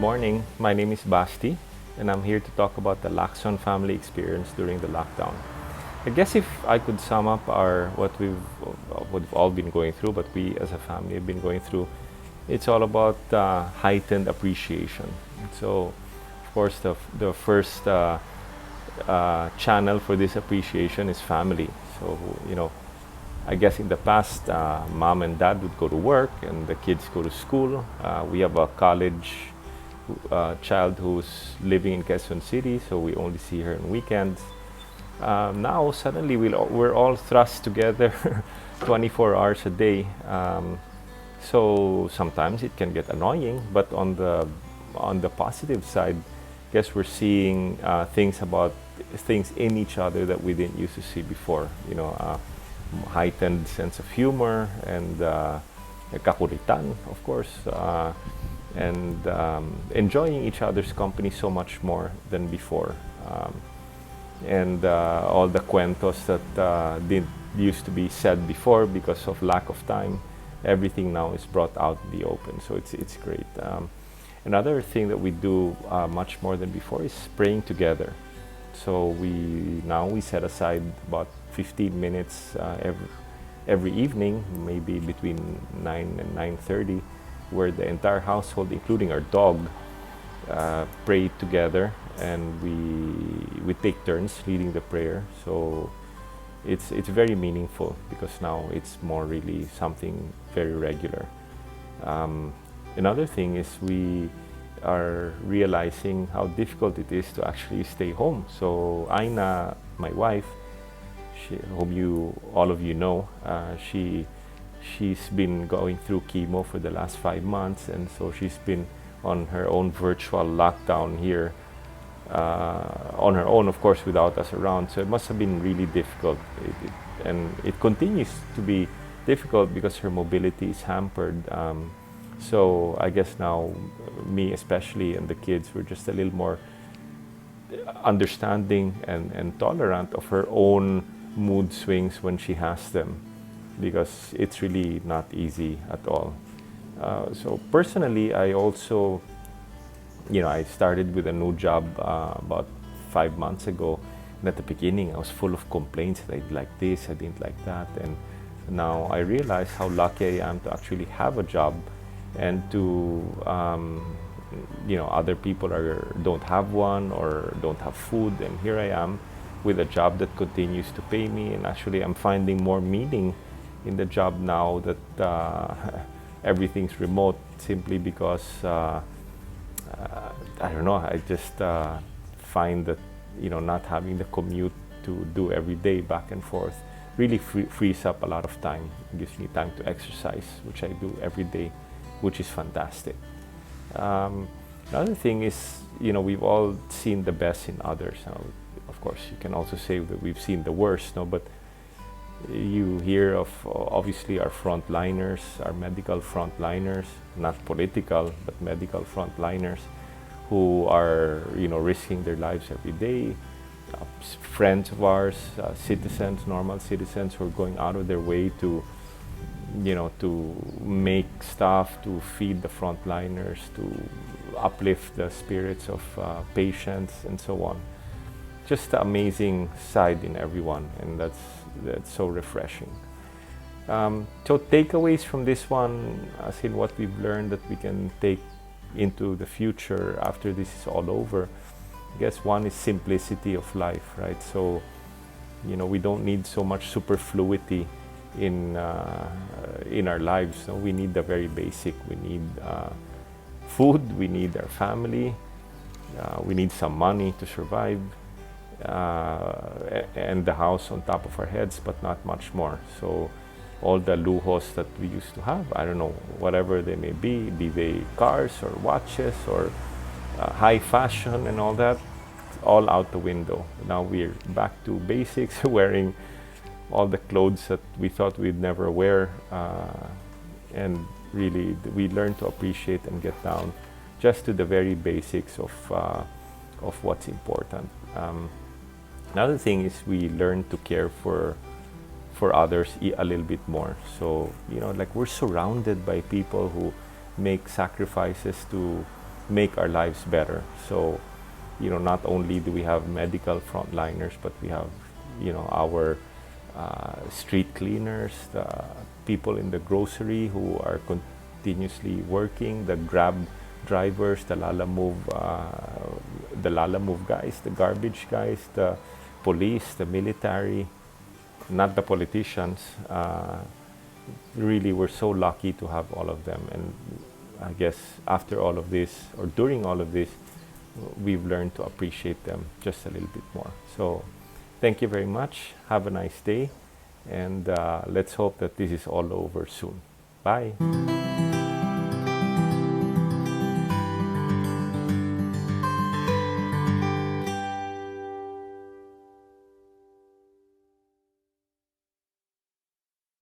morning. My name is Basti, and I'm here to talk about the Lacson family experience during the lockdown. I guess if I could sum up our what we've all been going through, but we as a family have been going through, it's all about heightened appreciation. So, of course, the first channel for this appreciation is family. So, I guess in the past, mom and dad would go to work and the kids go to school. We have a college child who's living in Quezon City, so we only see her on weekends. Now, suddenly, we're all thrust together 24 hours a day. So sometimes it can get annoying, but on the positive side, guess we're seeing things in each other that we didn't used to see before. Heightened sense of humor and kakuritan, of course, and enjoying each other's company so much more than before. And all the cuentos that didn't used to be said before because of lack of time, everything now is brought out in the open. So it's great. Another thing that we do much more than before is praying together. So we set aside about 15 minutes every evening, maybe between 9 and 9:30, where the entire household, including our dog, pray together, and we take turns leading the prayer. So it's very meaningful because now it's more really something very regular. Another thing is we are realizing how difficult it is to actually stay home. So Aina, my wife, whom all of you know, she's been going through chemo for the last 5 months, and so she's been on her own virtual lockdown here, on her own, of course, without us around. So it must have been really difficult, and it continues to be difficult because her mobility is hampered. So I guess now, me especially and the kids, we're just a little more understanding and tolerant of her own mood swings when she has them, because it's really not easy at all. So personally, I also, I started with a new job about 5 months ago. And at the beginning, I was full of complaints that I didn't like this, I didn't like that. And now I realize how lucky I am to actually have a job, and to, other people don't have one or don't have food. And here I am with a job that continues to pay me, and actually I'm finding more meaning in the job now that everything's remote, simply because I don't know, I just find that not having the commute to do every day back and forth really frees up a lot of time. It gives me time to exercise, which I do every day, which is fantastic. Another thing is, we've all seen the best in others. Now, of course, you can also say that we've seen the worst, no? But you hear of, obviously, our frontliners, our medical frontliners, not political, but medical frontliners, who are, risking their lives every day. Friends of ours, citizens, normal citizens, who are going out of their way to make stuff, to feed the frontliners, to uplift the spirits of patients, and so on. Just the amazing side in everyone, and that's so refreshing. So takeaways from this one, as in what we've learned that we can take into the future after this is all over. I guess one is simplicity of life, right? So, we don't need so much superfluity in our lives. So we need the very basic. We need food. We need our family. We need some money to survive, and the house on top of our heads, but not much more. So all the lujos that we used to have, I don't know, whatever they may be they cars or watches or high fashion and all that, all out the window. Now we're back to basics, wearing all the clothes that we thought we'd never wear, and really we learn to appreciate and get down just to the very basics of what's important. Another thing is we learn to care for others a little bit more. So, like we're surrounded by people who make sacrifices to make our lives better. So, not only do we have medical frontliners, but we have, our street cleaners, the people in the grocery who are continuously working, the Grab drivers, the Lala Move guys, the garbage guys, the police, the military, not the politicians. Really, we're so lucky to have all of them. And I guess after all of this, or during all of this, we've learned to appreciate them just a little bit more. So thank you very much. Have a nice day. And let's hope that this is all over soon. Bye.